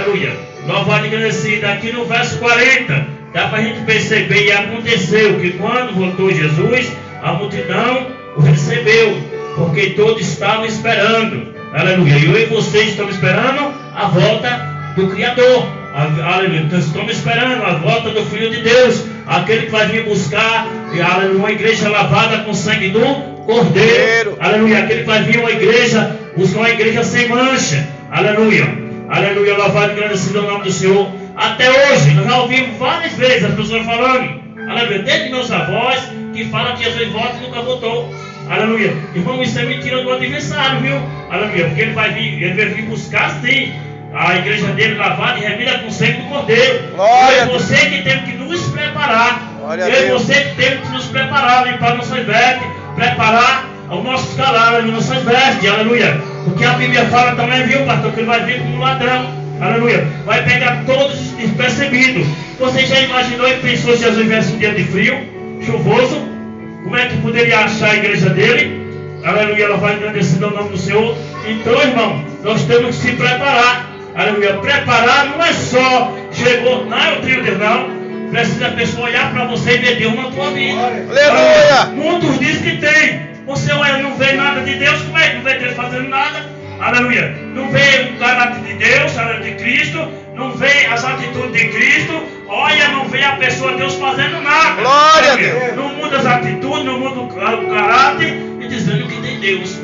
Aleluia. Louvado e agradecido. Aqui no verso 40, dá para a gente perceber, e aconteceu que quando voltou Jesus, a multidão o recebeu, porque todos estavam esperando. Aleluia. E eu e vocês estamos esperando a volta do Criador. Aleluia. Então estamos esperando a volta do Filho de Deus, aquele que vai vir buscar, aleluia, uma igreja lavada com sangue do Cordeiro. Aleluia. Aquele que vai vir uma igreja, buscar uma igreja sem mancha. Aleluia. Aleluia. Louvado e agradecido ao nome do Senhor. Até hoje, nós já ouvimos várias vezes as pessoas falando, aleluia, desde meus avós, que falam que Jesus volta e nunca voltou. Aleluia. Irmão, isso é mentira do adversário, viu? Aleluia. Porque ele vai vir buscar sim a igreja dele lavada e remida com sangue do Cordeiro. É você que tem que nos preparar. É você que tem que nos preparar, limpar nossas vestes, preparar os nossos calários, nossas vestes. Aleluia. Porque a Bíblia fala também, viu, pastor, que ele vai vir como um ladrão. Aleluia. Vai pegar todos despercebidos. Você já imaginou e pensou se Jesus viesse um dia de frio, chuvoso? Como é que poderia achar a igreja dele? Aleluia. Ela vai agradecendo ao nome do Senhor. Então, irmão, nós temos que se preparar. Aleluia. Preparar não é só chegou, não é o trio de Deus, não. Precisa a pessoa olhar para você e ver Deus na tua vida. Aleluia. Muitos dizem que tem. Você olha, não vê nada de Deus. Como é que não vê Deus fazendo nada? Aleluia. Não vê o caráter de Deus, aleluia, de Cristo. Não vê as atitudes de Cristo. Olha, não vê a pessoa de Deus fazendo nada. Glória a Deus. Não muda as atitudes, não muda o caráter. E dizendo que tem Deus.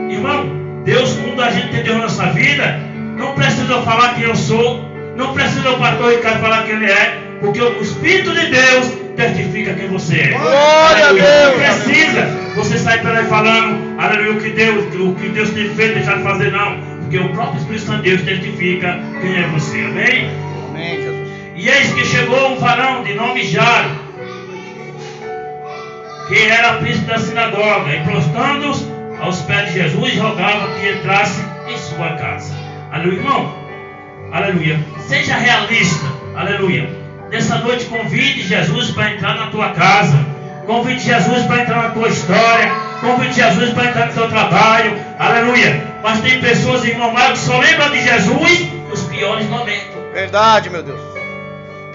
Irmão, Deus, quando a gente tem Deus na nossa vida, não precisa eu falar quem eu sou. Não precisa o pastor Ricardo falar quem ele é. Porque o Espírito de Deus testifica quem você é. Glória a Deus. Não precisa você sair por aí falando, aleluia, o que Deus tem feito, deixar de fazer, não. Porque o próprio Espírito Santo de Deus testifica quem é você. Amém? Amém, Jesus. E eis que chegou um varão de nome Jairo, que era príncipe da sinagoga, e prostrando-os aos pés de Jesus, rogava que entrasse em sua casa. Aleluia, irmão. Aleluia. Seja realista. Aleluia. Nessa noite convide Jesus para entrar na tua casa. Convide Jesus para entrar na tua história. Convide Jesus para entrar no teu trabalho. Aleluia. Mas tem pessoas, irmão amado, que só lembram de Jesus nos piores momentos. Verdade, meu Deus.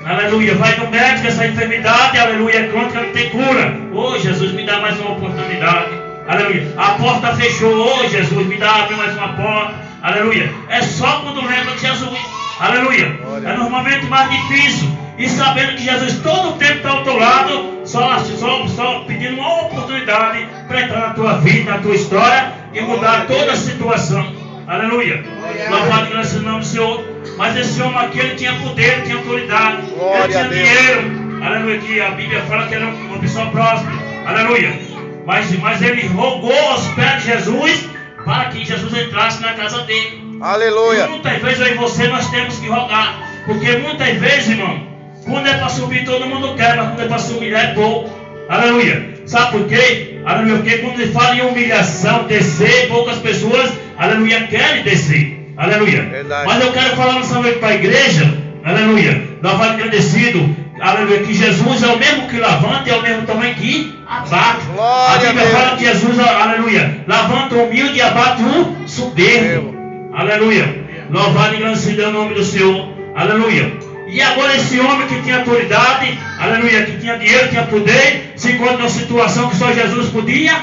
Aleluia. Vai no médico, essa enfermidade, aleluia, é crônica, não tem cura. Oh, Jesus, me dá mais uma oportunidade. Aleluia. A porta fechou. Oh, Jesus, me dá abre mais uma porta. Aleluia. É só quando lembra de Jesus. Aleluia. É normalmente mais difícil. E sabendo que Jesus todo o tempo está ao teu lado, só pedindo uma oportunidade para entrar na tua vida, na tua história e mudar toda a situação. Aleluia. Louvado e agradecido o nome do Senhor. Mas esse homem aqui, ele tinha poder, tinha autoridade, ele tinha dinheiro. Aleluia. Que a Bíblia fala que ele era uma pessoa próspera. Aleluia. Mas ele rogou aos pés de Jesus para que Jesus entrasse na casa dele. Aleluia. E muitas vezes eu e você nós temos que rogar. Porque muitas vezes, irmão, quando é para subir todo mundo quer, mas quando é para se humilhar é pouco. Aleluia. Sabe por quê? Aleluia. Porque quando ele fala em humilhação, descer, poucas pessoas, aleluia, querem descer. Aleluia. Verdade. Mas eu quero falar nessa noite para a igreja, aleluia, louvado e agradecido, aleluia, que Jesus é o mesmo que levanta e é o mesmo também que abate. Glória a Bíblia fala que Jesus, aleluia, levanta o humilde e abate o soberbo. Aleluia. Louvado e agradecido é o nome do Senhor. Aleluia. E agora esse homem que tinha autoridade, aleluia, que tinha dinheiro, tinha poder, se encontra numa situação que só Jesus podia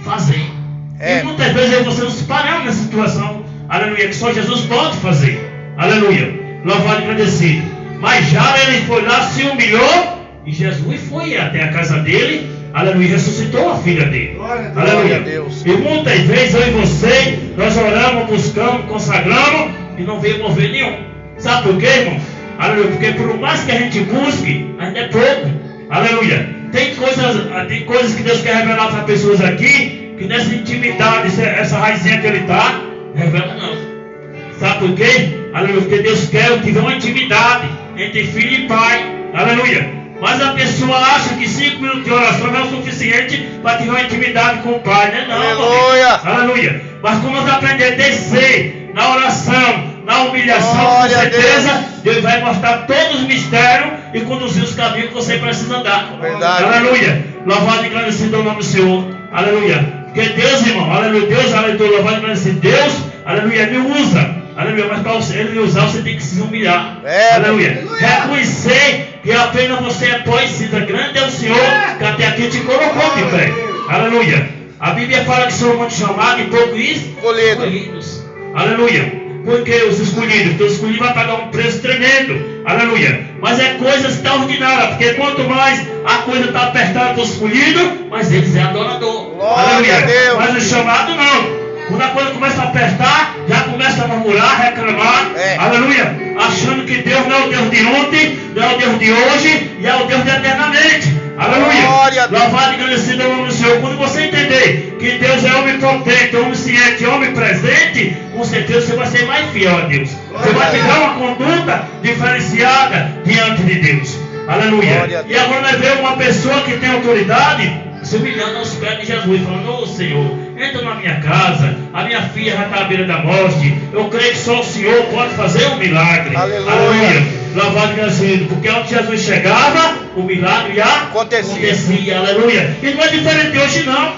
fazer. E muitas vezes você não se paramos nessa situação, aleluia, que só Jesus pode fazer. Aleluia. Louvado e agradecido. Mas já ele foi lá, se humilhou, e Jesus foi até a casa dele, aleluia, e ressuscitou a filha dele. Aleluia. A Deus. E muitas vezes eu e você, nós oramos, buscamos, consagramos, e não veio mover nenhum. Sabe por quê, irmão? Aleluia, porque por mais que a gente busque, ainda é pouco. Aleluia. Tem coisas que Deus quer revelar para pessoas aqui, que nessa intimidade, essa raizinha que ele está, revela não. Sabe por quê? Aleluia, porque Deus quer que tiver uma intimidade entre filho e pai. Aleluia. Mas a pessoa acha que 5 minutos de oração não é o suficiente para ter uma intimidade com o pai, né? Não, aleluia. Aleluia. Mas como nós aprender a descer na oração, na humilhação, glória com certeza, Deus vai mostrar todos os mistérios e conduzir os caminhos que você precisa andar. Verdade. Aleluia. Louvado e agradecido ao nome do Senhor. Aleluia. Porque Deus, irmão, aleluia, Deus, aleluia, louvado e agradecido. Deus, aleluia, me usa. Aleluia. Mas para ele lhe usar, você tem que se humilhar. É, Aleluia. Reconhecer que apenas você é pós-cida. Grande é o Senhor que até aqui te colocou de pé. Aleluia. A Bíblia fala que são muitos chamados e poucos escolhidos. Aleluia. Porque os escolhidos, porque os escolhidos vão pagar um preço tremendo. Aleluia. Mas é coisa extraordinária. Porque quanto mais a coisa está apertada para os escolhidos, mais eles é adorador. Glória a Deus. Mas o chamado não. Quando a coisa começa a apertar, já começa a murmurar, reclamar. Aleluia. Achando que Deus não é o Deus de ontem, não é o Deus de hoje, e é o Deus de eternamente. Aleluia. Louvado e agradecido é o nome do Senhor. Quando você entender que Deus é omnipotente, onisciente, omnipresente, com certeza você vai ser mais fiel a Deus. Você vai ter uma conduta diferenciada diante de Deus. Aleluia. E agora nós vemos uma pessoa que tem autoridade se humilhando aos pés de Jesus, falando: ô Senhor, entra na minha casa, a minha filha já está à beira da morte, eu creio que só o Senhor pode fazer um milagre. Aleluia. Louvado e agradecido, porque onde Jesus chegava, o milagre acontecia. Aleluia. E não é diferente hoje não.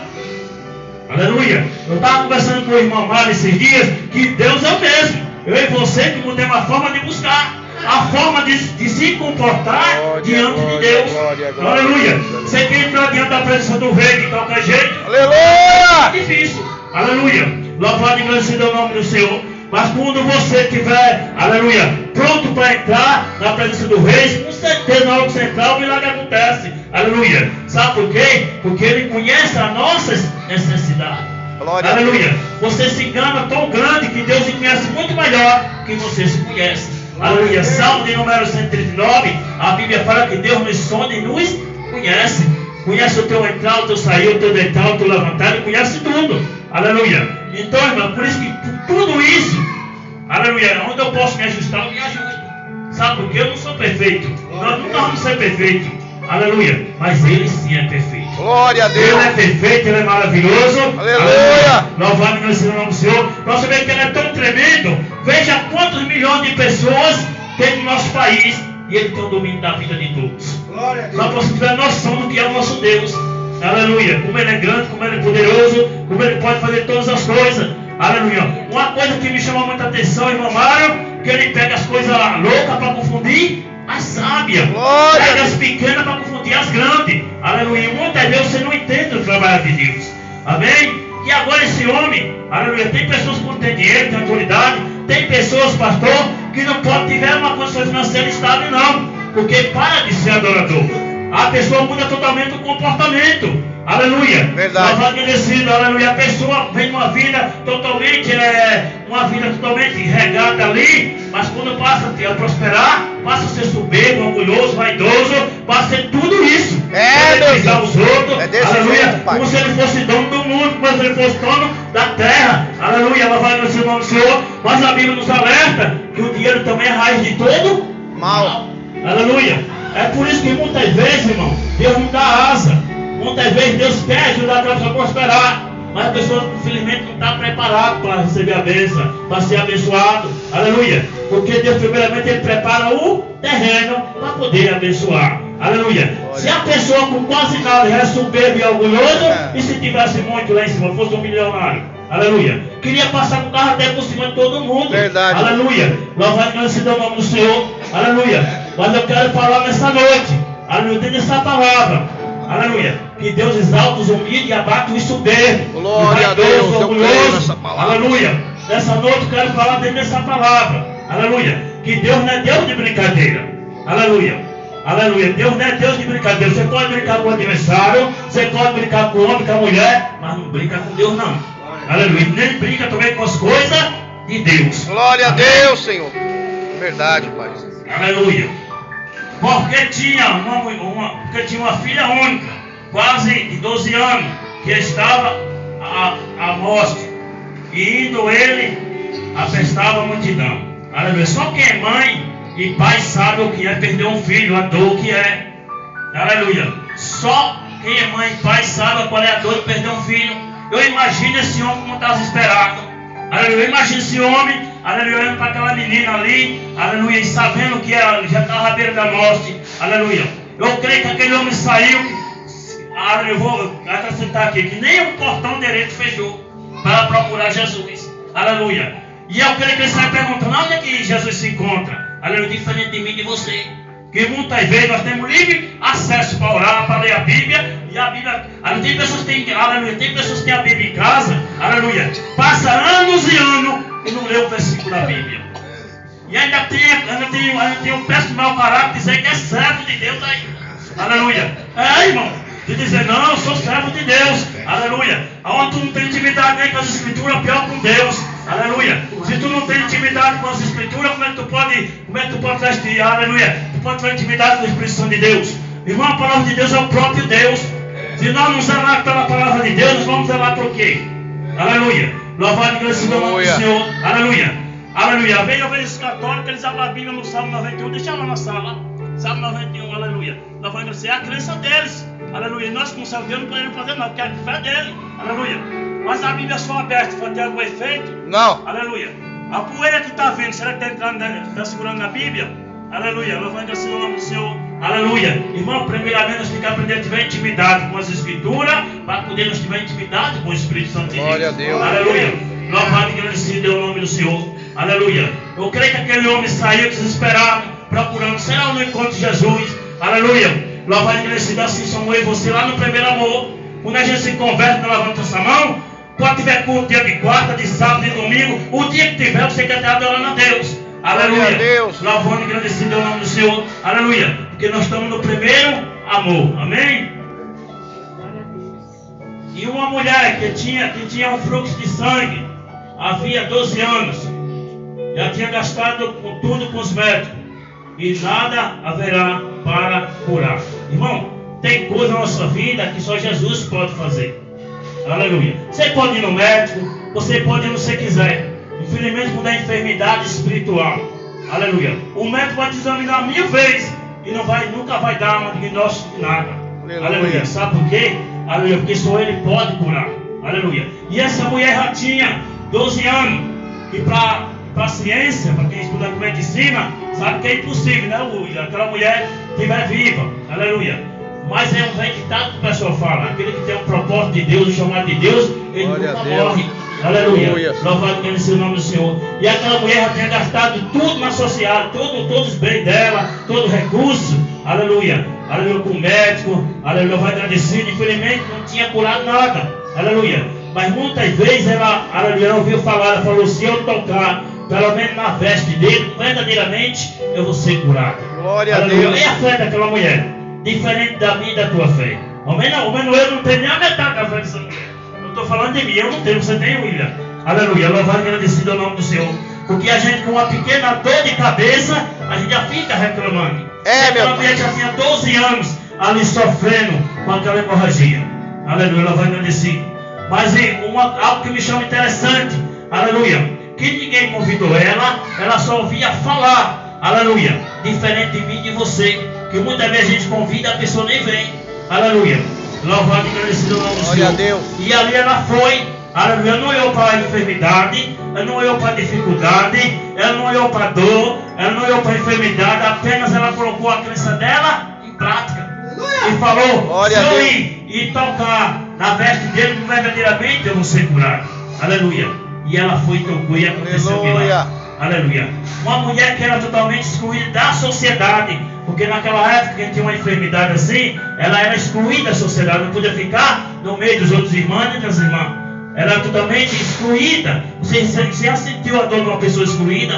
Aleluia. Eu estava conversando com o irmão Mário esses dias, que Deus é o mesmo. Eu e você que mudei uma forma de buscar, a forma de se comportar diante de Deus. Aleluia. Você quer entrar diante da presença do rei de qualquer jeito? Aleluia. É difícil. Aleluia. Louvado e agradecido é o nome do Senhor. Mas quando você estiver, aleluia, pronto para entrar na presença do rei, com certeza na hora que você entrar, o milagre acontece. Aleluia. Sabe por quê? Porque ele conhece as nossas necessidades. Aleluia. Você se engana tão grande que Deus se conhece muito melhor que você se conhece. Aleluia. Salmo de número 139, a Bíblia fala que Deus nos sonda e nos conhece. Conhece o teu entrar, o teu sair, o teu deitar, o teu levantar, ele conhece tudo. Aleluia. Então, irmão, por isso que tudo isso, aleluia, onde eu posso me ajustar, eu me ajusto. Sabe por quê? Eu não sou perfeito. Nós nunca vamos ser perfeitos. Aleluia. Mas ele sim é perfeito. Glória a Deus. Ele é perfeito, ele é maravilhoso. Aleluia. Louvado e agradecido o nome do Senhor. Nós sabemos que ele é tão tremendo. Veja quantos milhões de pessoas tem no nosso país. E ele tem o domínio da vida de todos. Glória a Deus. Só para você ter noção do que é o nosso Deus. Aleluia. Como ele é grande, como ele é poderoso, como ele pode fazer todas as coisas. Aleluia. Uma coisa que me chamou muita atenção, irmão Mário, que ele pega as coisas loucas para confundir as sábias. Glória. Pega as pequenas para confundir as grandes. Aleluia. E muitas vezes você não entende o trabalho de Deus. Amém? E agora esse homem, aleluia, tem pessoas que não têm dinheiro, têm autoridade, tem pessoas, pastor, que não tiver uma condição financeira estável não, porque para de ser adorador. A pessoa muda totalmente o comportamento. Aleluia. Verdade. Agradecido, aleluia. A pessoa vem uma vida totalmente, uma vida totalmente regada ali, mas quando passa a prosperar, passa a ser soberbo, orgulhoso, vaidoso, passa a ser tudo isso. Deus. Os outros, aleluia, jeito, como se ele fosse dono do mundo, como se ele fosse dono da terra. Aleluia, louvado seja o nome do Senhor. Mas a Bíblia nos alerta que o dinheiro também é a raiz de todo mal. Aleluia. É por isso que muitas vezes, irmão, Deus não dá asa. Muitas vezes Deus quer ajudar a pessoa a prosperar, mas a pessoa infelizmente não está preparada para receber a bênção, para ser abençoado. Aleluia. Porque Deus primeiramente ele prepara o terreno para poder abençoar. Aleluia. Se a pessoa com quase nada já é soberbo e orgulhoso, e se tivesse muito lá em cima, fosse um milionário. Aleluia. Queria passar com o carro até por cima de todo mundo. Verdade. Aleluia. Louvado seja o nome do Senhor. Aleluia. Mas eu quero falar nessa noite. Aleluia. Dentro dessa palavra. Aleluia. Que Deus exalta os humildes e abate os soberbos. Glória a Deus. Eu creio nessa palavra. Aleluia. Nessa noite eu quero falar dentro dessa palavra. Aleluia. Que Deus não é Deus de brincadeira. Aleluia. Aleluia. Deus não é Deus de brincadeira. Você pode brincar com o adversário, você pode brincar com o homem, com a mulher, mas não brinca com Deus não. Aleluia. Nem brinca também com as coisas de Deus. Glória a Deus, Senhor. Verdade, Pai. Aleluia. Porque tinha uma filha única, quase de 12 anos, que estava à morte. E indo ele, apestava a multidão. Aleluia. Só quem é mãe e pai sabe o que é perder um filho, a dor que é. Aleluia. Só quem é mãe e pai sabe qual é a dor de perder um filho. Eu imagino esse homem como está desesperado. Aleluia. Eu imagino esse homem, aleluia, olhando para aquela menina ali, aleluia, e sabendo que ela já estava à beira da morte. Aleluia. Eu creio que aquele homem saiu. Eu vou acrescentar aqui que nem o portão direito fechou para procurar Jesus. Aleluia. E eu creio que ele sai perguntando, onde é que Jesus se encontra? Aleluia, diferente de mim e de você. Que muitas vezes nós temos livre acesso para orar, para ler a Bíblia. E a Bíblia, aleluia, tem pessoas que têm a Bíblia em casa, aleluia, passa anos e anos e não lê o versículo da Bíblia. E ainda tem um péssimo mau caráter dizer que é servo de Deus aí. Aleluia. É, irmão. De dizer, não, eu sou servo de Deus. Aleluia. Aonde tu não tem intimidade nem com as escrituras, pior com Deus. Aleluia. Se tu não tem intimidade com as escrituras, como é que tu pode vestir? Aleluia. Tu pode ter intimidade com a Espírito Santo de Deus. Irmão, a palavra de Deus é o próprio Deus. Se nós não zelar pela palavra de Deus, nós vamos zelar por quê? Aleluia. Louvado e agradecido ao nome do Senhor. Aleluia. Aleluia. Veja os católicos, eles abrem a Bíblia no Salmo 91. Deixa lá na sala. Salmo 91, aleluia. Louvado e agradecido. É a crença deles. Aleluia. E nós, como servo de Deus, não podemos fazer nada, porque é a fé dele. Aleluia. Mas a Bíblia só aberta para ter algum efeito? Não. Aleluia. A poeira que está vindo, será que está segurando na Bíblia? Aleluia. Louvado e agradecido ao nome do Senhor. Aleluia. Irmão, primeiramente nós temos que aprender a ter intimidade com as Escrituras, para poder nós ter intimidade com o Espírito Santo de Deus. Glória a Deus. Aleluia. Louvado e agradecido é o nome do Senhor. Aleluia. Eu creio que aquele homem saiu desesperado, procurando, será o encontro de Jesus? Aleluia. Louvado e agradecido, assim somos eu e você lá no primeiro amor. Quando a gente se converte, não levanta essa mão. Pode tiver culto dia de quarta, de sábado, de domingo. O dia que tiver, você quer estar adorando a Deus. Aleluia. Glória a Deus. Louvando e agradecido é o nome do Senhor. Aleluia. Porque nós estamos no primeiro amor. Amém? E uma mulher que tinha um fluxo de sangue, havia 12 anos, já tinha gastado com tudo com os médicos, e nada haverá para curar. Irmão, tem coisa na nossa vida que só Jesus pode fazer. Aleluia. Você pode ir no médico, você pode ir onde você quiser. Infelizmente, quando é enfermidade espiritual, aleluia, o médico vai te examinar 1000 vezes e nunca vai dar um diagnóstico de nada. Aleluia. Sabe por quê? Aleluia, porque só ele pode curar. Aleluia. E essa mulher já tinha 12 anos. E para a ciência, para quem estuda medicina, sabe que é impossível, né, William? Aquela mulher estiver viva. Aleluia. Mas é um velho ditado que o pessoal fala: aquele que tem um propósito de Deus, o chamado de Deus, ele Glória nunca morre. Aleluia. Louvado seja o nome do Senhor. E aquela mulher já tinha gastado tudo na social, todos os bens dela, todo o recurso. Aleluia. Aleluia, com o médico. Aleluia, vai agradecido. Infelizmente não tinha curado nada. Aleluia. Mas muitas vezes ela ouviu falar, ela falou: se eu tocar pelo menos na veste dele, verdadeiramente eu vou ser curado. Glória aleluia. a Deus. E a fé daquela mulher? Diferente da minha e da tua fé. Ao menos eu não tenho nem a metade da fé dessa mulher. Eu estou falando de mim, eu não tenho, você tem, William. Aleluia, louvado e agradecido ao nome do Senhor. Porque a gente com uma pequena dor de cabeça, a gente já fica reclamando. Aquela mulher já tinha 12 anos ali sofrendo com aquela hemorragia. Aleluia, louvado e agradecido. Mas algo que me chama interessante, aleluia, que ninguém convidou ela só ouvia falar. Aleluia, diferente de mim e de você, que muitas vezes a gente convida, a pessoa nem vem. Aleluia. Louvado e agradecido ao nome do Senhor. Glória a Deus. E ali ela foi. Aleluia. Ela não olhou para a enfermidade, ela não olhou para a dificuldade, ela não olhou para a dor, ela não olhou para a enfermidade, apenas ela colocou a crença dela em prática. E falou: Glória se eu ir e tocar na veste dele, verdadeiramente eu vou ser curado. Aleluia. E ela foi e tocou e aconteceu o milagre. Aleluia. Uma mulher que era totalmente excluída da sociedade. Porque naquela época, quem tinha uma enfermidade assim, ela era excluída da sociedade. Não podia ficar no meio dos outros irmãos e das irmãs. Ela era totalmente excluída. Você já sentiu a dor de uma pessoa excluída?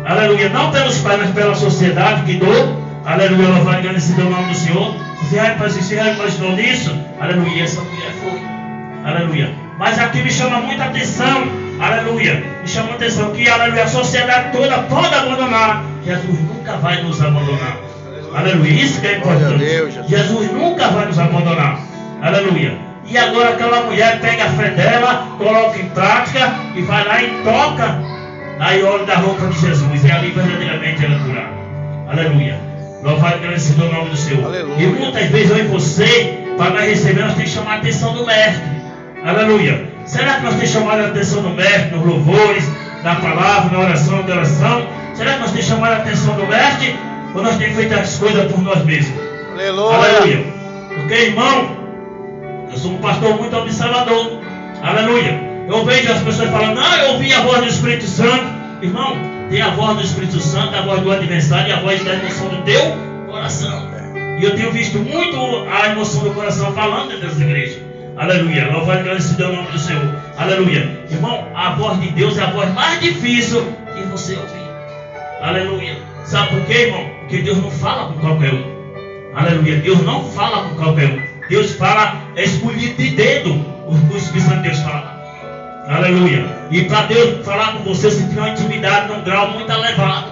Aleluia. Não pelos pais, mas pela sociedade que dor. Aleluia. Louvado e agradecido ao nome do Senhor. Você já imaginou nisso? Aleluia. Essa mulher foi. Aleluia. Mas aqui me chama muita atenção. Aleluia. Me chama a atenção que, aleluia, a sociedade toda pode abandonar. Jesus nunca vai nos abandonar. Aleluia. Isso que é importante. Deus, Jesus nunca vai nos abandonar. Aleluia. E agora aquela mulher pega a fé dela, coloca em prática e vai lá e toca na óleo da roupa de Jesus. E ali verdadeiramente ela é curada. Aleluia. Louvado e agradecido ao nome do Senhor. Aleluia. E muitas vezes eu e você, para nós receber, nós temos que chamar a atenção do mestre. Aleluia. Será que nós temos chamado a atenção do mestre, nos louvores, na palavra, na oração, na oração? Será que nós temos chamado a atenção do mestre? Ou nós temos feito as coisas por nós mesmos? Aleluia. Aleluia. Porque, irmão, eu sou um pastor muito observador. Aleluia. Eu vejo as pessoas falando, não, eu ouvi a voz do Espírito Santo. Irmão, tem a voz do Espírito Santo, a voz do adversário e a voz da emoção do teu coração. E eu tenho visto muito a emoção do coração falando dentro das igrejas. Aleluia. Louvado e agradecido é o nome do Senhor. Aleluia. Irmão, a voz de Deus é a voz mais difícil que você ouvir. Aleluia. Sabe por quê, irmão? Porque Deus não fala com qualquer um. Aleluia. Deus não fala com qualquer um. Deus fala, é escolhido de dedo. O Espírito Santo de Deus fala. Aleluia. E para Deus falar com você, você tem uma intimidade num grau muito elevado.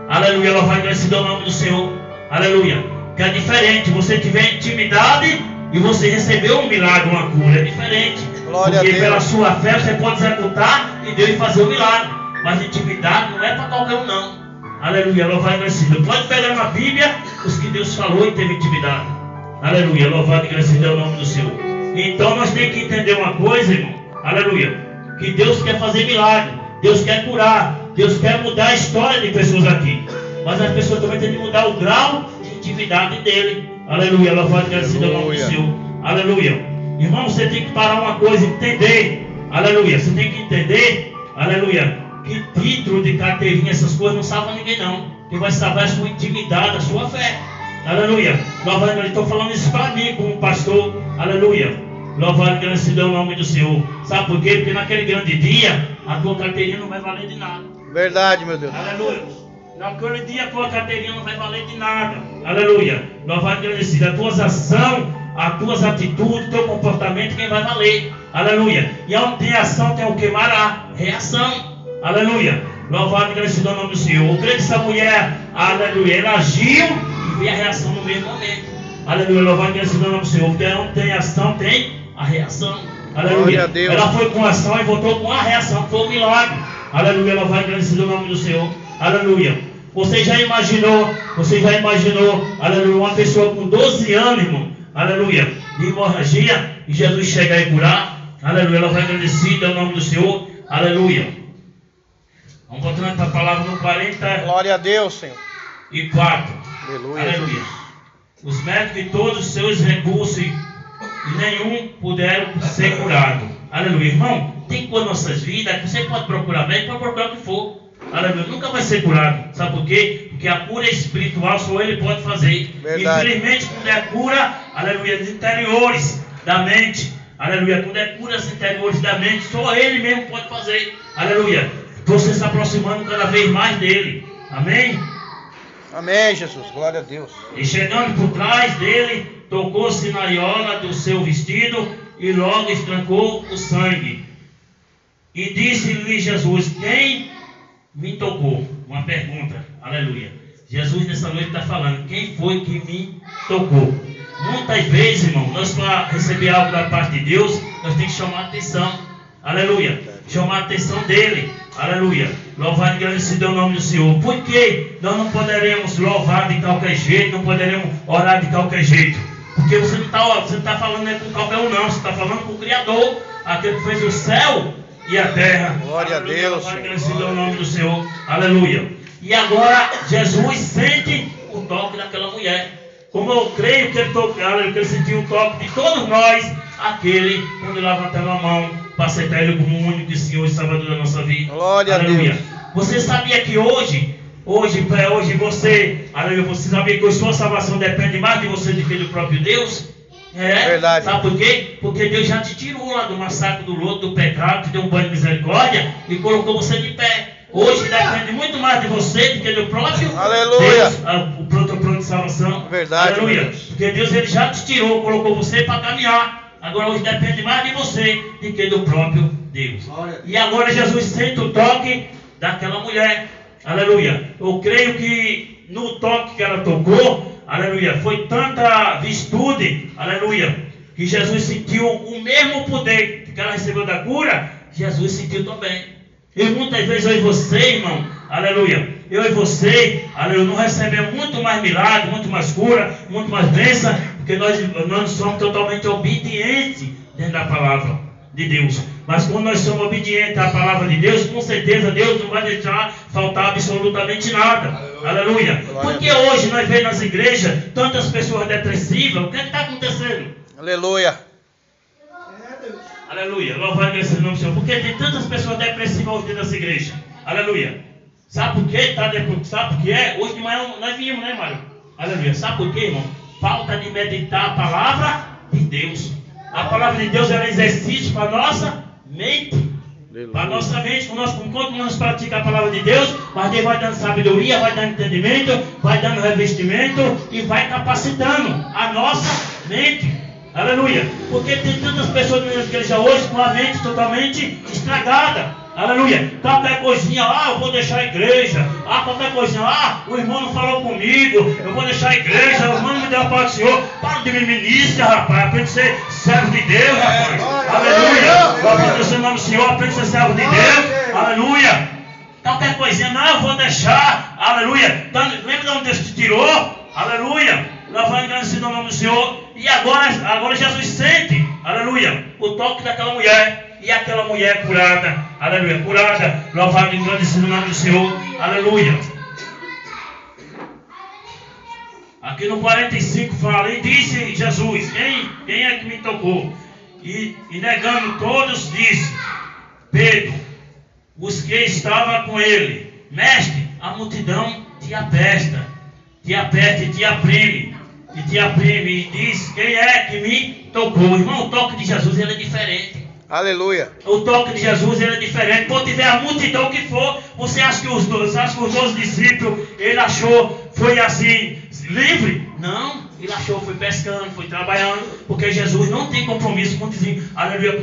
Aleluia. Louvado e agradecido é o nome do Senhor. Aleluia. Que é diferente. Você tiver intimidade e você recebeu um milagre, uma cura. É diferente. Glória porque a Deus. pela sua fé você pode executar e Deus fazer o milagre. Mas intimidade não é para qualquer um, não. Aleluia. Louvado e agradecido. Pode pegar na Bíblia os que Deus falou e teve intimidade. Aleluia. Louvado e agradecido é o nome do Senhor. Então nós temos que entender uma coisa, irmão. Aleluia. Que Deus quer fazer milagre. Deus quer curar. Deus quer mudar a história de pessoas aqui. Mas as pessoas também têm que mudar o grau de intimidade dele. Aleluia. Louvado e agradecido é o nome do Senhor. Aleluia. Irmão, você tem que parar uma coisa e entender. Aleluia. Você tem que entender. Aleluia. Que título de carteirinha, essas coisas não salvam ninguém, não. Que vai salvar a sua intimidade, a sua fé. Aleluia. Louvado, eu estou falando isso para mim, como pastor. Aleluia. Louvado e agradecido é o nome do Senhor. Sabe por quê? Porque naquele grande dia, a tua carteirinha não vai valer de nada. Verdade, meu Deus. Aleluia. Naquele dia, a tua carteirinha não vai valer de nada. Aleluia. Louvado e agradecido. As tuas ações, as tuas atitudes, o teu comportamento, quem vai valer. Aleluia. E onde tem ação, tem o que? Mará. Reação. Aleluia. Louvado e agradecido é o nome do Senhor. Eu creio que essa mulher, aleluia, ela agiu e veio a reação no mesmo momento. Aleluia. Louvado e agradecido é o nome do Senhor. Porque onde tem ação, tem a reação. Aleluia. Ela foi com ação e voltou com a reação, que foi um milagre. Aleluia. Louvado e agradecido é o nome do Senhor. Aleluia. Você já imaginou, aleluia, uma pessoa com 12 anos, irmão, aleluia, de hemorragia, e Jesus chegar e curar. Aleluia. Louvado e agradecido é o nome do Senhor. Aleluia. Vamos voltando para a palavra no 40. Glória a Deus, Senhor. E 4. Aleluia. Aleluia. Os médicos de todos os seus recursos e nenhum puderam ser curados. Aleluia. Irmão, tem coisa nas nossas vidas que você pode procurar médico, pode procurar o que for. Aleluia. Nunca vai ser curado. Sabe por quê? Porque a cura espiritual só ele pode fazer. Verdade. Infelizmente, quando é cura, aleluia, dos interiores da mente. Aleluia. Quando é cura dos interiores da mente, só ele mesmo pode fazer. Aleluia. Você se aproximando cada vez mais dele. Amém? Amém, Jesus. Glória a Deus. E chegando por trás dele, tocou-se na areola do seu vestido e logo estrancou o sangue. E disse-lhe Jesus: quem me tocou? Uma pergunta. Aleluia. Jesus nessa noite está falando: quem foi que me tocou? Muitas vezes, irmão, nós para receber algo da parte de Deus, nós temos que chamar a atenção. Aleluia. Chamar a atenção dele. Aleluia. Louvado e agradecido é o nome do Senhor. Por que nós não poderemos louvar de qualquer jeito, não poderemos orar de qualquer jeito? Porque você não está falando com qualquer um, não. Você está falando com o Criador, aquele que fez o céu e a terra. Glória a Deus. Louvado e agradecido é o nome do Senhor. Aleluia. E agora Jesus sente o toque daquela mulher. Como eu creio que ele sentiu o toque de todos nós, aquele quando levantava a mão para aceitar ele como o único Senhor e Salvador da nossa vida. Glória aleluia. a Deus. Você sabia que hoje você, aleluia, você sabia que a sua salvação depende mais de você do que do próprio Deus? É, verdade. Sabe por quê? Porque Deus já te tirou lá do massacre do lodo, do pecado, te deu um banho de misericórdia e colocou você de pé. Hoje depende muito mais de você do que do próprio aleluia. Deus, o plano de salvação. Verdade. Aleluia. Porque Deus ele já te tirou, colocou você para caminhar. Agora hoje depende mais de você do que do próprio Deus. E agora Jesus sente o toque daquela mulher. Aleluia. Eu creio que no toque que ela tocou, aleluia, foi tanta virtude, aleluia, que Jesus sentiu o mesmo poder que ela recebeu da cura, Jesus sentiu também. E muitas vezes eu e você, irmão, aleluia, eu e você, aleluia, não recebemos muito mais milagre, muito mais cura, muito mais bênção, porque nós somos totalmente obedientes dentro da palavra de Deus. Mas quando nós somos obedientes à palavra de Deus, com certeza Deus não vai deixar faltar absolutamente nada. Aleluia. Porque hoje nós vemos nas igrejas tantas pessoas depressivas. O que está acontecendo? Aleluia. Aleluia. Louvado seja o nome do Senhor. Porque tem tantas pessoas depressivas hoje dentro dessa igreja. Aleluia. Sabe por quê? Sabe por que é? Hoje de manhã nós vimos, né, Mário? Aleluia. Sabe por quê, irmão? Falta de meditar a palavra de Deus. A palavra de Deus é um exercício para a nossa mente. Para a nossa mente, enquanto nós praticamos a palavra de Deus, mas Deus vai dando sabedoria, vai dando entendimento, vai dando revestimento e vai capacitando a nossa mente. Aleluia. Porque tem tantas pessoas na igreja hoje com a mente totalmente estragada. Aleluia. Qualquer coisinha, eu vou deixar a igreja. Qualquer coisinha, o irmão não falou comigo, eu vou deixar a igreja, o irmão não me deu a paz do Senhor. Para de me ministrar, rapaz. Aprende a ser servo de Deus, rapaz. Aleluia. Louvado seja o nome do Senhor, aprende a ser servo de Deus. Aleluia. Qualquer coisinha, eu vou deixar. Aleluia. Lembra de onde Deus te tirou? Aleluia. Louvado seja o nome do Senhor. E agora Jesus sente, aleluia, o toque daquela mulher. E aquela mulher curada, aleluia, curada, louvado e engrandecido o nome do Senhor, aleluia. Aqui no 45 fala, e disse Jesus, quem é que me tocou? E negando todos, disse, Pedro, os que estavam com ele, mestre, a multidão te apesta, te aperta e te oprime, e diz, quem é que me tocou? Irmão, o toque de Jesus ele é diferente. Aleluia. O toque de Jesus ele é diferente. Pode tiver a multidão que for, você acha que os 12 discípulos, ele achou, foi assim, livre? Não, ele achou, foi pescando, foi trabalhando, porque Jesus não tem compromisso com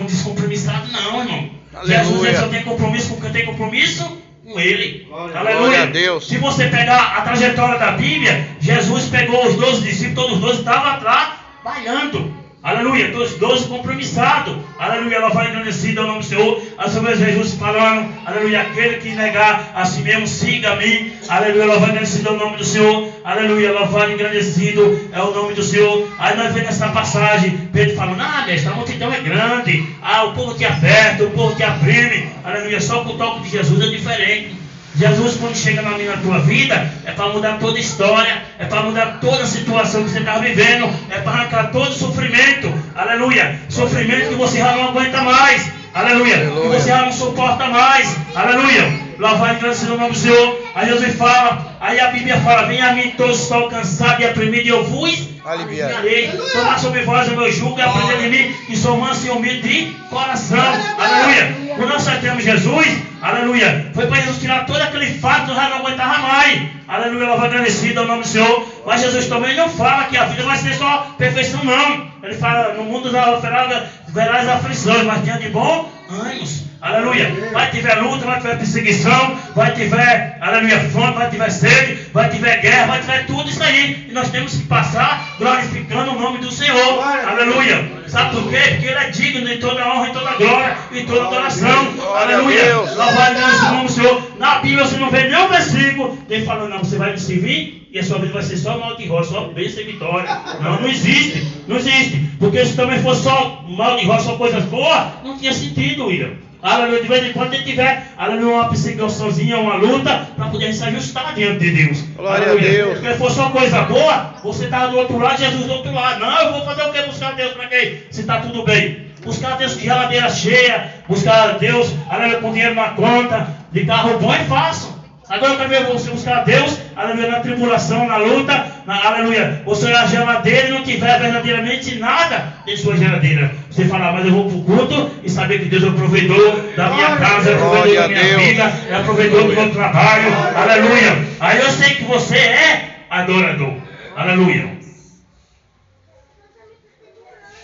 descompromissado, não, irmão. Aleluia. Jesus ele só tem compromisso com quem tem compromisso com ele. Aleluia. Aleluia. A Deus. Se você pegar a trajetória da Bíblia, Jesus pegou os 12 discípulos, todos os 12 estavam trabalhando. Aleluia, todos 12 compromissados. Aleluia, louvado e engrandecido é o nome do Senhor. A sua vez Jesus falando, aleluia, aquele que negar a si mesmo, siga a mim. Aleluia, louvado e engrandecido é o nome do Senhor. Aleluia, louvado e engrandecido é o nome do Senhor. Aí nós vemos nessa passagem, Pedro falando, mestre, a multidão é grande. O povo te aperta, o povo te oprime. Aleluia, só que o toque de Jesus é diferente. Jesus, quando chega na tua vida, é para mudar toda a história, é para mudar toda a situação que você está vivendo, é para arrancar todo o sofrimento, aleluia, sofrimento que você já não aguenta mais, aleluia, que você já não suporta mais, aleluia, louvado e engrandecido o nome do Senhor. Aí Jesus fala, aí a Bíblia fala, vem a mim todos estão cansados e oprimidos, e eu vos aliviarei. Tomar sobre vós o meu jugo e aprender de mim, que sou manso e humilde de coração, aleluia. Quando nós temos Jesus, aleluia, foi para Jesus tirar todo aquele fato que já não aguentava mais, aleluia, louvado e agradecido ao nome do Senhor. Mas Jesus também não fala que a vida vai ser só perfeição, não. Ele fala, no mundo verás aflições, mas diante de bom ânimos. Aleluia. Vai tiver luta, vai tiver perseguição, vai tiver, aleluia, fome, vai tiver sede, vai tiver guerra, vai tiver tudo isso aí. E nós temos que passar glorificando o nome do Senhor. Aleluia. Sabe por quê? Porque Ele é digno de toda honra, e toda glória, e toda adoração. Aleluia. Louvado seja o nome do Senhor. Na Bíblia você não vê nenhum versículo dele falando, não, você vai me servir e a sua vida vai ser só mal de rocha, só bênção e vitória. Não existe. Não existe. Porque se também fosse só mal de rocha, só coisas boas, não tinha sentido, William. Aleluia, de vez em quando ele tiver, aleluia, uma perseguiçãozinha, uma luta, para poder se ajustar diante de Deus. Glória a Deus. Porque se for só coisa boa, você está do outro lado, Jesus do outro lado. Não, eu vou fazer o que? Buscar Deus para quê? Se está tudo bem. Buscar Deus com geladeira cheia, buscar Deus, aleluia, com dinheiro na conta, de carro bom é fácil. Agora eu quero ver você buscar Deus, aleluia, na tribulação, na luta, aleluia. Você olhar a geladeira e não tiver verdadeiramente nada em sua geladeira. Você falar, mas eu vou para o culto e saber que Deus é o provedor da minha casa, é o provedor da minha vida, é o provedor do meu trabalho, aleluia. Aí eu sei que você é adorador, aleluia.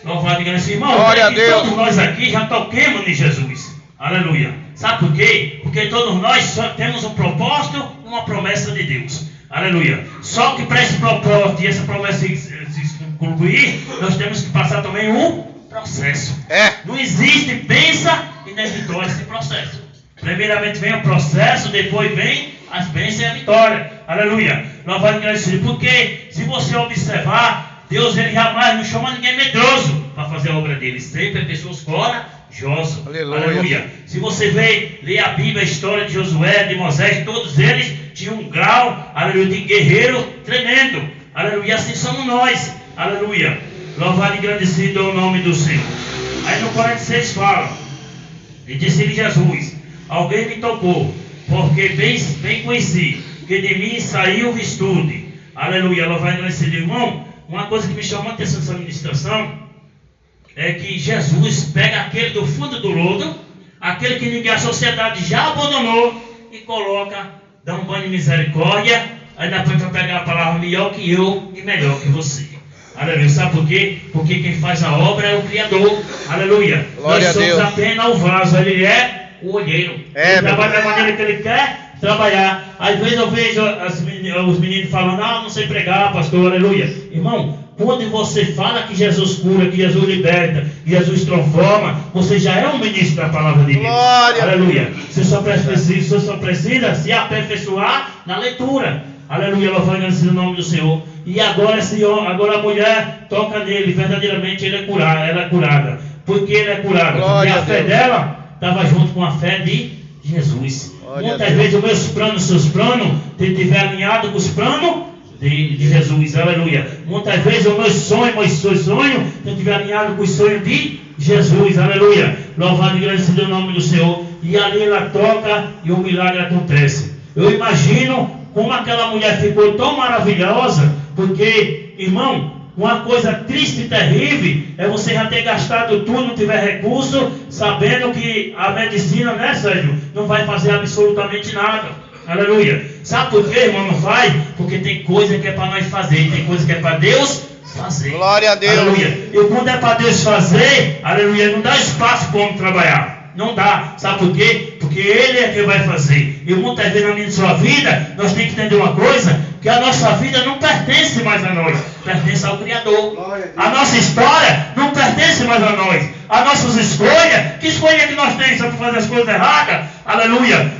Louvado e agradecido, irmão. Glória a Deus. Todos nós aqui já toquemos em Jesus. Aleluia. Sabe por quê? Porque todos nós só temos um propósito, uma promessa de Deus. Aleluia. Só que para esse propósito e essa promessa se concluir, nós temos que passar também um processo. Não existe bênção e nem vitória sem processo. Primeiramente vem o processo, depois vem as bênçãos e a vitória. Aleluia. Louvado e agradecido. Porque se você observar, Deus ele jamais não chama ninguém medroso para fazer a obra dele. Sempre é pessoas corajosas. Aleluia. Se você ler a Bíblia, a história de Josué, de Moisés, todos eles tinham um grau, aleluia, de guerreiro tremendo. Aleluia. E assim somos nós. Aleluia. Louvado e agradecido é o nome do Senhor. Aí no 46 fala, e disse-lhe Jesus, alguém me tocou, porque bem conheci, que de mim saiu virtude. Aleluia, louvado seja Deus. Irmão, uma coisa que me chamou a atenção nessa ministração, é que Jesus pega aquele do fundo do lodo, aquele que ninguém, a sociedade já abandonou, e coloca, dá um banho de misericórdia, aí depois vai pegar a palavra melhor que eu e melhor que você. Aleluia. Sabe por quê? Porque quem faz a obra é o Criador. Aleluia. Glória Nós somos apenas o vaso, ele é o olheiro. Ele trabalha da maneira que ele quer trabalhar. Às vezes eu vejo os meninos falando, não sei pregar, pastor, aleluia. Irmão, quando você fala que Jesus cura, que Jesus liberta, que Jesus transforma, você já é um ministro da palavra de Deus. Glória. Aleluia. Você só precisa se aperfeiçoar na leitura. Aleluia, louvado seja o nome do Senhor. E agora a mulher toca nele, verdadeiramente ela é curada. Por que ela é curada? Porque a fé dela estava junto com a fé de Jesus. Muitas vezes os meus planos, seus planos, estiver alinhado com os planos de Jesus. Aleluia. Muitas vezes o meu sonho, seus sonhos, estiver alinhado com os sonhos de Jesus. Aleluia. Louvado e agradecido o nome do Senhor. E ali ela toca e o milagre acontece. Eu imagino como aquela mulher ficou tão maravilhosa, porque, irmão, uma coisa triste e terrível é você já ter gastado tudo, não tiver recurso, sabendo que a medicina, né, Sérgio, não vai fazer absolutamente nada. Aleluia. Sabe por quê, irmão, não faz? Porque tem coisa que é para nós fazer, tem coisa que é para Deus fazer. Glória a Deus. Aleluia. E quando é para Deus fazer, aleluia, não dá espaço para o homem trabalhar. Não dá. Sabe por quê? Porque Ele é quem vai fazer. E muitas vezes na minha sua vida, nós temos que entender uma coisa, que a nossa vida não pertence mais a nós, pertence ao Criador. A nossa história não pertence mais a nós. As nossas escolhas, que escolha que nós temos para fazer as coisas erradas? Aleluia.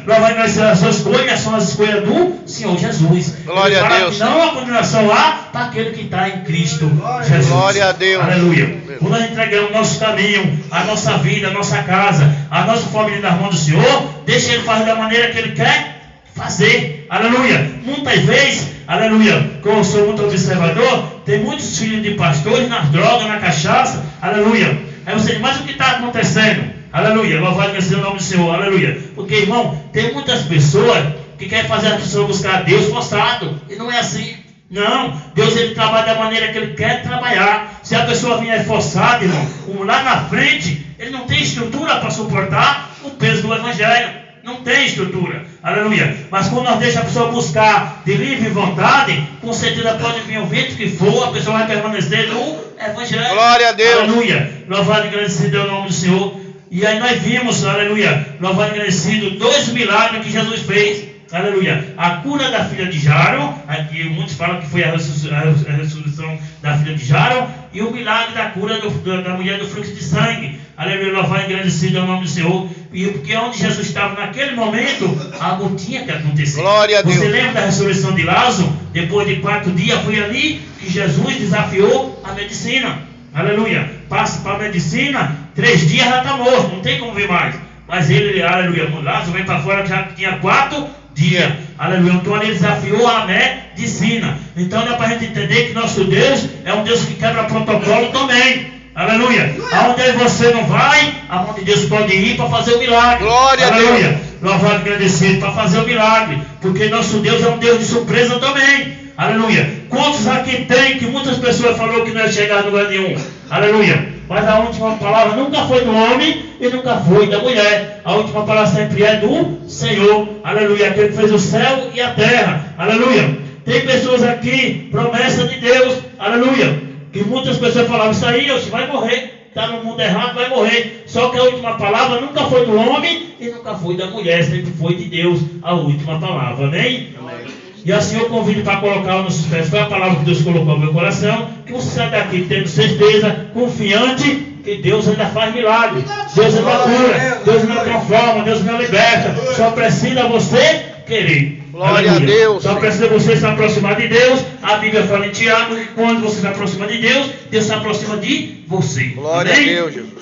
As suas escolhas são as escolhas do Senhor Jesus. Glória a Deus. Não há condenação lá para aquele que está em Cristo Jesus. Glória a Deus. Aleluia. Quando nós entregamos o nosso caminho, a nossa vida, a nossa casa, a nossa família nas mãos do Senhor, deixa Ele fazer da maneira que Ele quer fazer. Aleluia. Muitas vezes, aleluia, como eu sou muito observador, tem muitos filhos de pastores nas drogas, na cachaça. Aleluia. Aí você diz, mas o que está acontecendo? Aleluia. Louvado seja o nome do Senhor. Aleluia. Porque, irmão, tem muitas pessoas que querem fazer as pessoas buscar a Deus forçado. E não é assim. Não, Deus ele trabalha da maneira que Ele quer trabalhar. Se a pessoa vier forçada, irmão, lá na frente, ele não tem estrutura para suportar o peso do Evangelho. Não tem estrutura, aleluia. Mas quando nós deixamos a pessoa buscar de livre vontade, com certeza pode vir o vento que for, a pessoa vai permanecer no Evangelho. Glória a Deus. Aleluia, louvado e agradecido é o nome do Senhor. E aí nós vimos, aleluia, louvado e agradecido, 2 milagres que Jesus fez. Aleluia, a cura da filha de Jairo, aqui muitos falam que foi a ressurreição da filha de Jairo, e o milagre da cura da mulher do fluxo de sangue. Aleluia, louvado e agradecido ao nome do Senhor. E porque onde Jesus estava naquele momento, algo tinha que acontecer. Glória a Deus. Você lembra da ressurreição de Lázaro? Depois de 4 dias, foi ali que Jesus desafiou a medicina. Aleluia, passa para a medicina, 3 dias já está morto, não tem como ver mais. Mas ele, aleluia, Lázaro vem para fora, já tinha 4 dias. Aleluia. Então ele desafiou a medicina. Então dá para a gente entender que nosso Deus é um Deus que quebra protocolo também. Aleluia. Aonde você não vai, aonde Deus pode ir para fazer o milagre. Glória aleluia. a Deus. Louvado e agradecido para fazer o milagre. Porque nosso Deus é um Deus de surpresa também. Aleluia. Quantos aqui tem que muitas pessoas falaram que não ia chegar no lugar nenhum? Aleluia. Mas a última palavra nunca foi do homem e nunca foi da mulher. A última palavra sempre é do Senhor. Aleluia. Aquele que fez o céu e a terra. Aleluia. Tem pessoas aqui, promessa de Deus. Aleluia. Que muitas pessoas falavam, isso aí, você vai morrer. Está no mundo errado, vai morrer. Só que a última palavra nunca foi do homem e nunca foi da mulher. Sempre foi de Deus a última palavra. Amém? Amém. E assim eu convido para colocar nos pés, foi a palavra que Deus colocou no meu coração, que você sai daqui tendo certeza, confiante, que Deus ainda faz milagre, Deus ainda cura, Deus ainda transforma, Deus ainda liberta. Só precisa você querer. Glória a Deus. Só precisa você se aproximar de Deus. A Bíblia fala em Tiago que quando você se aproxima de Deus, Deus se aproxima de você. Glória Amém? a Deus, Jesus.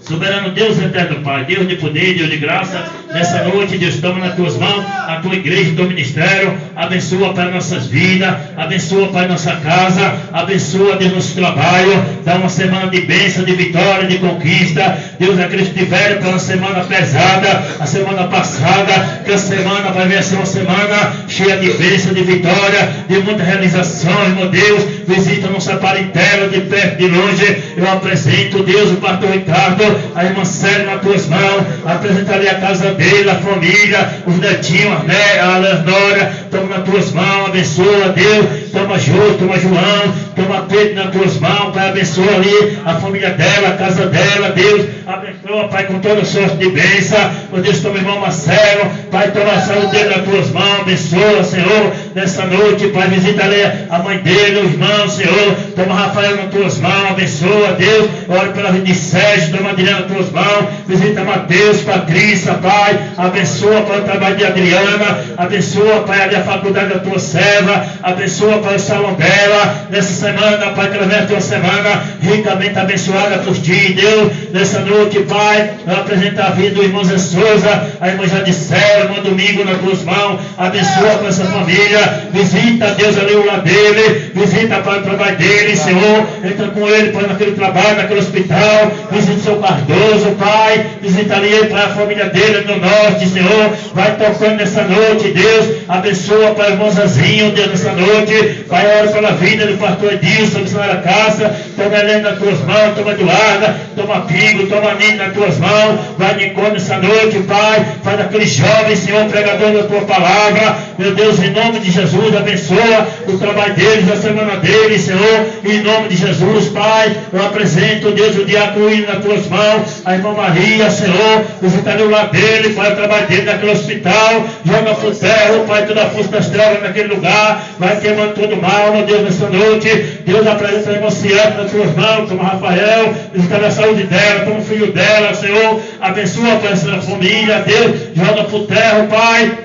Soberano Deus eterno Pai, Deus de poder, Deus de graça, nessa noite, Deus, toma nas tuas mãos a tua igreja, o teu ministério, abençoa, Pai, nossas vidas, abençoa, Pai, nossa casa, abençoa, Deus, nosso trabalho, dá uma semana de bênção, de vitória, de conquista, Deus, aqueles que tiveram para uma semana pesada, a semana passada, que a semana vai ser uma semana cheia de bênção, de vitória, de muita realização, meu Deus, visita nossa parentela, de perto, de longe, eu apresento, Deus, o pastor Ricardo, a irmã Célia nas tuas mãos, apresenta ali a casa dele, a família, os netinhos, a Leonora, toma nas tuas mãos, abençoa, Deus, toma Jô, toma João, toma Pedro nas tuas mãos, Pai, abençoa ali a família dela, a casa dela, Deus, abençoa, Pai, com toda sorte de bênção, meu Deus, toma o irmão Marcelo, Pai, toma a saúde dele nas tuas mãos, abençoa, Senhor, nessa noite, Pai, visita ali a mãe dele, o irmão, Senhor, toma Rafael nas tuas mãos, abençoa, Deus, ora pela vida de Sérgio, toma Adriana nas tuas mãos, visita Mateus, Patrícia, Pai, abençoa, Pai, o trabalho de Adriana, abençoa, Pai, ali a faculdade da tua serva, abençoa, Pai, o salão dela, nessa semana, Pai, que ela venha a tua semana ricamente abençoada por ti, Deus, nessa noite, Pai, eu apresento a vida do irmão Zé Souza, a irmã Jadicela, irmão Domingo nas tuas mãos, abençoa com essa família, visita, Deus, ali o lar dele, visita, Pai, o trabalho dele, Senhor, entra com ele, Pai, naquele trabalho, naquele hospital, visita o seu Cardoso, Pai, visita ali, Pai, a família dele no norte, Senhor, vai tocando nessa noite, Deus, abençoa, Pai, o irmão Zazinho, Deus, nessa noite, Pai, ora pela vida do pastor Edilson, missionária Cássia, toma Helena nas tuas mãos, toma Eduarda, toma Pingo, toma Nino nas tuas mãos, vai de encontro nessa noite, Pai, faz aquele jovem, Senhor, pregador da tua palavra, meu Deus, em nome de Jesus, abençoa o trabalho deles, a semana deles, Senhor, em nome de Jesus, Pai, eu apresento, Deus, o diácono nas tuas mãos, a irmã Maria, Senhor, visita o lar dele, Pai, o trabalho dele naquele hospital, joga pro ferro, Pai, toda a força das trevas naquele lugar, vai queimando todo mal, meu Deus, nessa noite, Deus, apresenta a irmã Ciata nas tuas mãos, toma Rafael, visita a saúde dela, toma o filho dela, Senhor, abençoa, Pai, essa família, Deus, joga pro terra, Pai,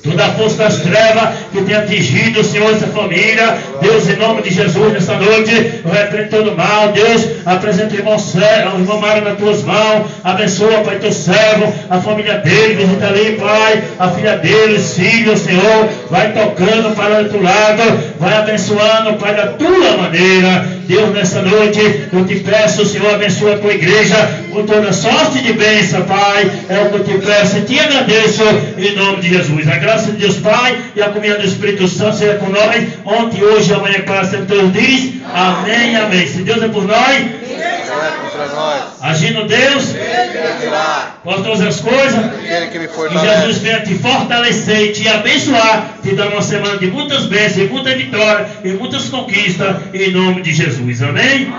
toda a força das trevas que tem atingido, Senhor, essa família, Deus, em nome de Jesus, nessa noite, eu repreendo todo mal, Deus, apresenta o irmão Mário nas tuas mãos, abençoa, Pai, teu servo, a família dele, visita ali, Pai, a filha dele, os filhos, Senhor, vai tocando para o outro lado, vai abençoando, Pai, da tua maneira, Deus, nessa noite, eu te peço, Senhor, abençoa a tua igreja, com toda sorte de bênção, Pai, é o que eu te peço e te agradeço, em nome de Jesus, a graça de Deus Pai e a comunhão do Espírito Santo seja com nós, ontem, hoje, amanhã, para sempre, todos diz, amém, amém. Se Deus é por nós, agindo Deus, por todas as coisas, e Jesus venha te fortalecer e te abençoar, te dando uma semana de muitas bênçãos, muita vitória e muitas conquistas, em nome de Jesus, amém?